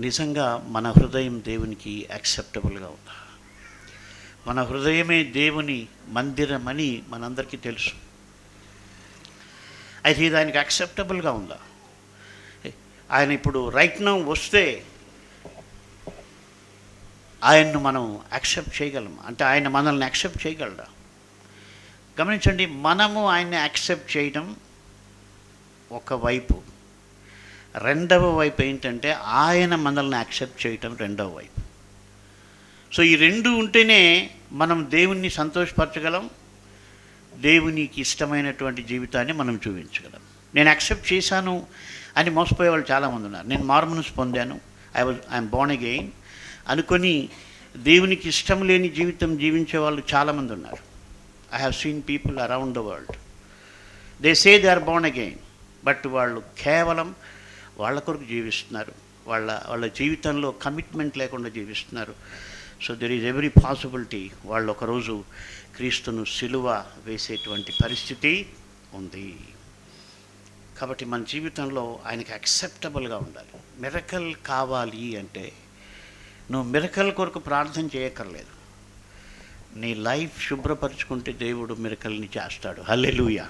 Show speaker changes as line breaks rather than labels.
నిజంగా మన హృదయం దేవునికి యాక్సెప్టబుల్గా ఉందా? మన హృదయమే దేవుని మందిరమని మనందరికీ తెలుసు. అయితే ఇది ఆయనకి యాక్సెప్టబుల్గా ఉందా? ఆయన ఇప్పుడు రైట్ నౌ వస్తే ఆయన్ను మనం యాక్సెప్ట్ చేయగలం అంటే ఆయన మనల్ని యాక్సెప్ట్ చేయగలరా? గమనించండి, మనము ఆయన్ని యాక్సెప్ట్ చేయడం ఒకవైపు, రెండవ వైపు ఏంటంటే ఆయన మనల్ని యాక్సెప్ట్ చేయటం రెండవ వైపు. సో ఈ రెండు ఉంటేనే మనం దేవుణ్ణి సంతోషపరచగలం, దేవునికి ఇష్టమైనటువంటి జీవితాన్ని మనం చూపించగలం. నేను యాక్సెప్ట్ చేశాను అని మోసపోయే వాళ్ళు చాలామంది ఉన్నారు. నేను మారుమనసు పొందాను, ఐఎమ్ బోర్న్ అగెయిన్ అనుకొని దేవునికి ఇష్టం లేని జీవితం జీవించే వాళ్ళు చాలామంది ఉన్నారు. I have seen people around the world, they say they are born again, but వాళ్ళు కేవలం వాళ్ళ కొరకు జీవిస్తున్నారు, వాళ్ళ జీవితంలో కమిట్మెంట్ లేకుండా జీవిస్తున్నారు. So there is every possibility వాళ్ళు ఒకరోజు క్రీస్తును సిలువ వేసేటువంటి పరిస్థితి ఉంది. కాబట్టి మన జీవితంలో ఆయనకి యాక్సెప్టబుల్గా ఉండాలి. మిరకల్ కావాలి అంటే నువ్వు మిరకల్ కొరకు ప్రార్థన చేయక్కర్లేదు, నీ లైఫ్ శుభ్రపరుచుకుంటే దేవుడు మిరకల్ని చేస్తాడు. హల్లెలూయా.